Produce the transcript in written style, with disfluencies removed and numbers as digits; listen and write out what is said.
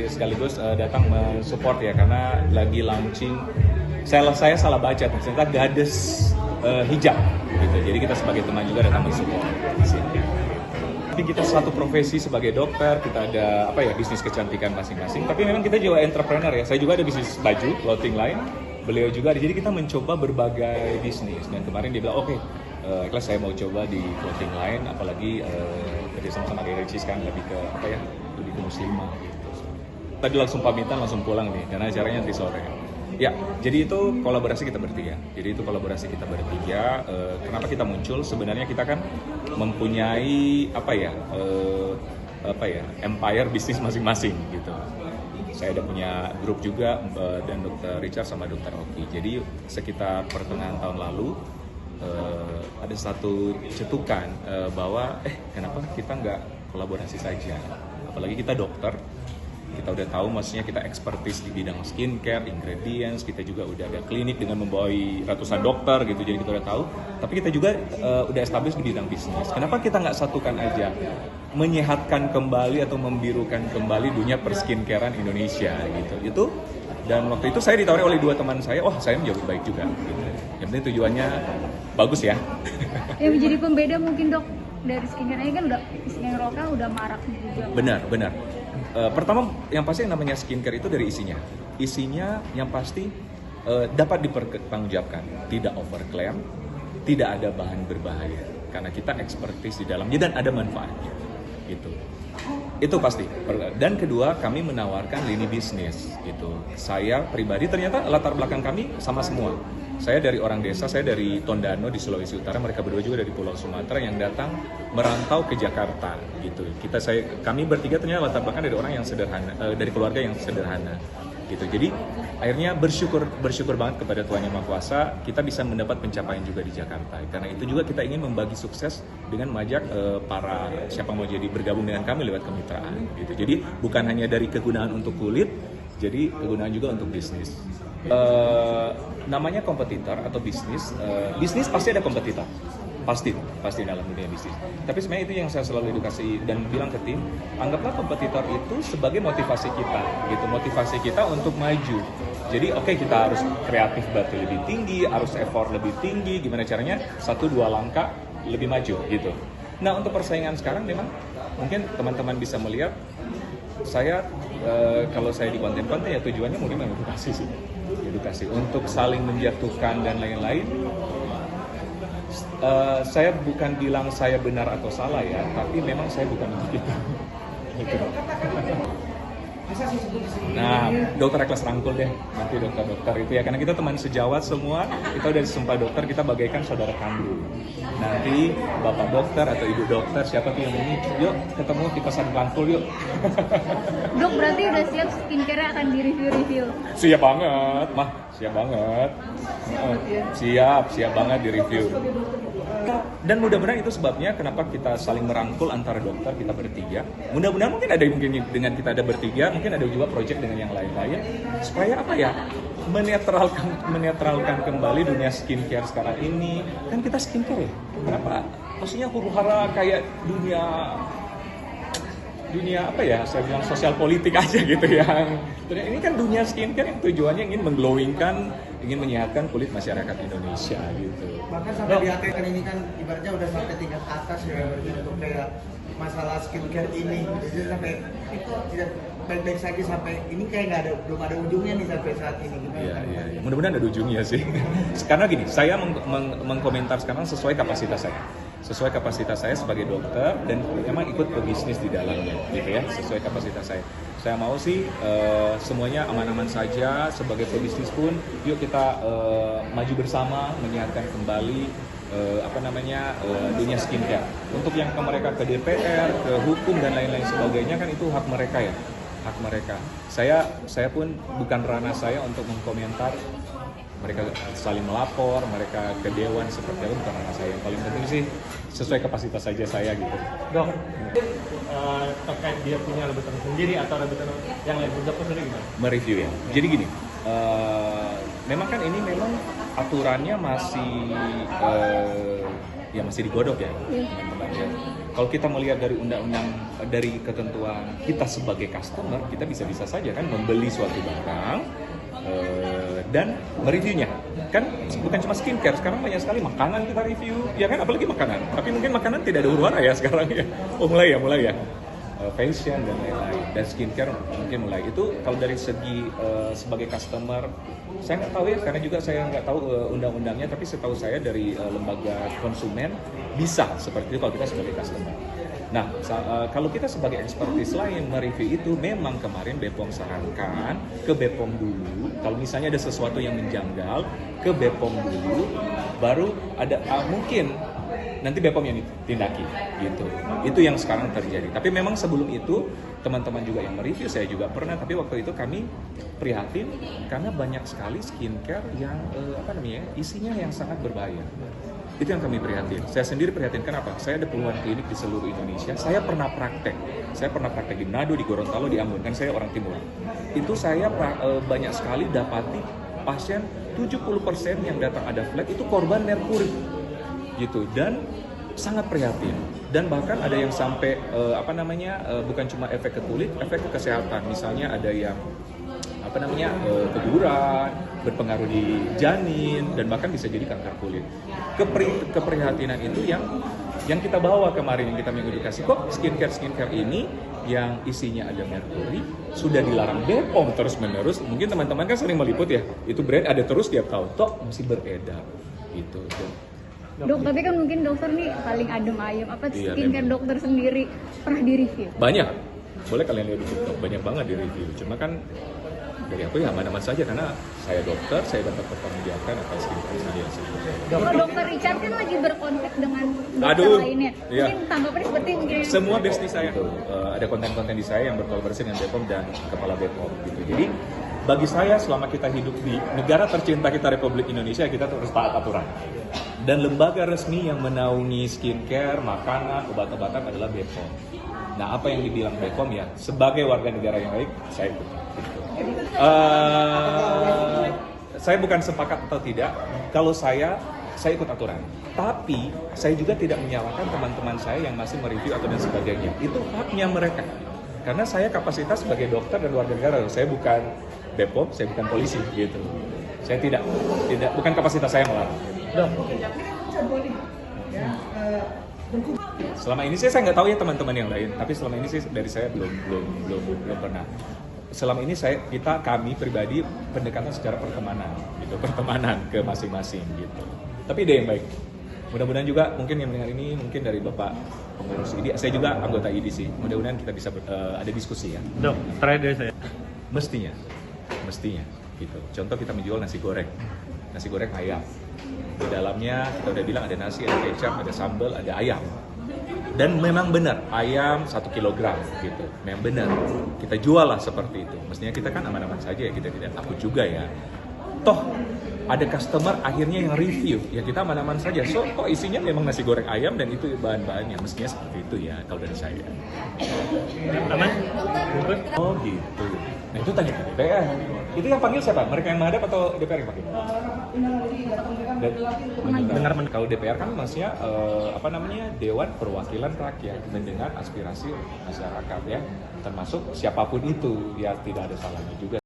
sekaligus datang mensupport ya, karena lagi launching. Saya salah baca, ternyata Gades hijab gitu. Jadi kita sebagai teman juga datang mensupport di sini. Tapi kita satu profesi sebagai dokter, kita ada bisnis kecantikan masing-masing. Tapi memang kita juga entrepreneur ya. Saya juga ada bisnis baju, clothing line. Beliau juga ada. Jadi kita mencoba berbagai bisnis. Dan kemarin dia bilang, oke, Ikhlas saya mau coba di clothing line, apalagi kerjasama sama Gaya Ricis kan lebih ke lebih ke muslimah gitu. Tadi langsung pamitan, langsung pulang nih, karena acaranya nanti sore. Ya, jadi itu kolaborasi kita bertiga. Kenapa kita muncul? Sebenarnya kita kan mempunyai empire bisnis masing-masing gitu. Saya ada punya grup juga dan Dr. Richard sama Dr. Oki. Jadi sekitar pertengahan tahun lalu ada satu cetukan bahwa kenapa kita nggak kolaborasi saja? Apalagi kita dokter. Kita udah tahu, maksudnya kita expertise di bidang skincare, ingredients, kita juga udah ada klinik dengan membawai ratusan dokter gitu, jadi kita udah tahu. Tapi kita juga udah establish di bidang bisnis. Kenapa kita nggak satukan aja, menyehatkan kembali atau membirukan kembali dunia perskincarean Indonesia gitu. Dan waktu itu saya ditawari oleh dua teman saya, saya menjawab baik juga. Gitu. Yang penting tujuannya bagus ya. Yang menjadi pembeda mungkin dok dari skincare ini kan skincare lokal udah marak juga. Benar. Pertama yang pasti yang namanya skincare itu dari isinya. Isinya yang pasti dapat dipertanggungjawabkan, tidak overclaim, tidak ada bahan berbahaya. Karena kita expertise di dalamnya dan ada manfaatnya. Gitu. Itu pasti. Dan kedua, kami menawarkan lini bisnis gitu. Saya pribadi ternyata latar belakang kami sama semua. Saya dari orang desa, saya dari Tondano di Sulawesi Utara, mereka berdua juga dari Pulau Sumatera yang datang merantau ke Jakarta gitu. Kami bertiga ternyata latar belakang dari orang yang sederhana, dari keluarga yang sederhana gitu. Jadi akhirnya bersyukur banget kepada Tuhan Yang Maha Kuasa, kita bisa mendapat pencapaian juga di Jakarta. Karena itu juga kita ingin membagi sukses dengan mengajak para siapa mau jadi bergabung dengan kami lewat kemitraan gitu. Jadi bukan hanya dari kegunaan untuk kulit, jadi kegunaan juga untuk bisnis. Namanya kompetitor atau bisnis pasti ada kompetitor, pasti dalam dunia bisnis. Tapi sebenarnya itu yang saya selalu edukasi dan bilang ke tim, anggaplah kompetitor itu sebagai motivasi kita gitu, motivasi kita untuk maju. Jadi kita harus kreatif berarti lebih tinggi, harus effort lebih tinggi, gimana caranya 1-2 langkah lebih maju gitu. Nah, untuk persaingan sekarang memang mungkin teman-teman bisa melihat saya kalau saya di konten-konten ya tujuannya mungkin mengedukasi sih. Edukasi untuk saling menjatuhkan dan lain-lain. Saya bukan bilang saya benar atau salah ya, tapi memang saya bukan untuk itu. Nah, dokter Ikhlas rangkul deh, nanti dokter-dokter itu ya, karena kita teman sejawat semua, kita udah disumpah dokter, kita bagaikan saudara kandung. Nanti bapak dokter atau ibu dokter, siapa tuh yang ini, yuk ketemu kita saling rangkul yuk. Dok, berarti udah siap skincare akan di-review? Siap banget, siap banget. Siap banget di-review. Dan mudah-mudahan itu sebabnya kenapa kita saling merangkul antara dokter kita bertiga. Mudah-mudahan mungkin dengan kita ada bertiga, mungkin ada juga proyek dengan yang lain-lain supaya menetralkan kembali dunia skincare sekarang ini. Kan kita skincare ya. Kenapa? Maksudnya huru-hara kayak dunia saya bilang sosial politik aja gitu ya. Ini kan dunia skincare yang tujuannya ingin mengglowingkan, ingin menyehatkan kulit masyarakat Indonesia gitu. Bahkan sampai di kan ini kan ibaratnya udah sampai tingkat atas ya, untuk kayak masalah skincare ini. Jadi sampai itu tidak baik-baik saja sampai ini kayak belum ada ujungnya nih sampai saat ini. Iya. Mudah-mudahan ada ujungnya sih. Karena gini, saya mengkomentar sekarang sesuai kapasitas saya. Sesuai kapasitas saya sebagai dokter dan memang ikut pebisnis di dalamnya gitu ya, sesuai kapasitas saya. Saya mau sih semuanya aman-aman saja. Sebagai pebisnis pun yuk kita maju bersama menyehatkan kembali dunia skincare. Untuk yang mereka ke DPR, ke hukum dan lain-lain sebagainya kan itu hak mereka ya, hak mereka. Saya pun bukan ranah saya untuk mengkomentar. Mereka saling melapor, mereka ke dewan seperti apa, bukan ranah saya. Yang paling penting sih sesuai kapasitas saja saya gitu. Dok, terkait dia punya laboratorium sendiri atau laboratorium yang lain, dokter sendiri gimana? Mereview ya. Jadi gini, memang kan ini memang aturannya masih ya masih digodok ya, teman-teman ya. Kalau kita melihat dari undang-undang, dari ketentuan kita sebagai customer, kita bisa-bisa saja kan membeli suatu barang dan mereviewnya. Kan bukan cuma skincare, sekarang banyak sekali makanan kita review, ya kan, apalagi makanan. Tapi mungkin makanan tidak ada huru-hara ya sekarang ya. Oh mulai ya. Fashion dan lain-lain, dan skincare mungkin mulai. Itu kalau dari segi sebagai customer, saya nggak tahu ya, karena juga saya nggak tahu undang-undangnya, tapi setahu saya dari lembaga konsumen bisa seperti itu kalau kita sebagai customer. Nah, kalau kita sebagai expertise lain mereview itu, memang kemarin BPOM sarankan ke BPOM dulu, kalau misalnya ada sesuatu yang menjanggal, ke BPOM dulu, baru ada mungkin nanti BPOM yang ditindaki gitu. Itu yang sekarang terjadi. Tapi memang sebelum itu teman-teman juga yang mereview, saya juga pernah, tapi waktu itu kami prihatin karena banyak sekali skincare yang isinya yang sangat berbahaya. Itu yang kami prihatin. Saya sendiri prihatin, kenapa? Saya ada puluhan klinik di seluruh Indonesia. Saya pernah praktek di Manado, di Gorontalo, di Ambon. Kan saya orang Timur. Itu saya banyak sekali dapati pasien 70% yang datang ada flek itu korban merkuri. Gitu, dan sangat prihatin, dan bahkan ada yang sampai bukan cuma efek ke kulit, efek ke kesehatan. Misalnya ada yang keguguran, berpengaruh di janin, dan bahkan bisa jadi kanker kulit. Keprihatinan itu yang kita bawa kemarin, yang kita mengedukasi, kok skincare ini yang isinya ada merkuri sudah dilarang BPOM terus-menerus. Mungkin teman-teman kan sering meliput ya, itu brand ada terus tiap tahun, masih beredar gitu. Dok, tapi kan mungkin dokter nih paling adem ayem. Apa Iya, skincare memang. dokter sendiri pernah di-review? Banyak, boleh kalian lihat di TikTok, banyak banget di review. Cuma kan dari aku ya aman-aman saja, karena saya dokter, saya dapat pertanggungjawabkan atas skincare saya sendiri. Kalau dokter Richard kan lagi berkonflik dengan dokter Aduh, lainnya. iya. Mungkin tanggapannya seperti mungkin Semua bestie saya tuh, ada konten-konten di saya yang berkolaborasi dengan BPOM dan kepala BPOM gitu. Jadi bagi saya, selama kita hidup di negara tercinta kita, Republik Indonesia, kita terus taat aturan. Dan lembaga resmi yang menaungi skincare, makanan, obat-obatan adalah BPOM. Nah, apa yang dibilang BPOM ya, sebagai warga negara yang baik, saya ikut. Gitu. Saya bukan sepakat atau tidak, kalau saya ikut aturan. Tapi saya juga tidak menyalahkan teman-teman saya yang masih mereview atau dan sebagainya. Itu haknya mereka. Karena saya kapasitas sebagai dokter dan warga negara, saya bukan BPOM, saya bukan polisi gitu. Saya tidak bukan kapasitas saya melarang. Selama ini saya nggak tahu ya teman-teman yang lain, tapi selama ini sih dari saya belum pernah. Selama ini kami pribadi pendekatan secara pertemanan ke masing-masing gitu. Tapi ide yang baik. Mudah-mudahan juga mungkin yang mendengar ini mungkin dari Bapak pengurus ID, saya juga anggota ID sih. Mudah-mudahan kita bisa ada diskusi ya. Dok, terakhir dari saya. Mestinya gitu. Contoh kita menjual nasi goreng ayam. Di dalamnya kita udah bilang ada nasi, ada kecap, ada sambal, ada ayam. Dan memang benar ayam 1 kilogram gitu. Memang benar. Kita jual lah seperti itu. Mestinya kita kan aman-aman saja ya, kita tidak takut juga ya. Toh ada customer akhirnya yang review, ya kita aman-aman saja. So, kok isinya memang nasi goreng ayam dan itu bahan-bahannya, mestinya seperti itu ya kalau dari saya. Aman? Oh gitu. Nah itu tanya ke DPR. Itu yang panggil siapa? Mereka yang menghadap atau DPR yang panggil? Dengar kalau DPR kan maksudnya Dewan Perwakilan Rakyat, mendengar aspirasi masyarakat ya, termasuk siapapun itu ya, tidak ada salahnya juga.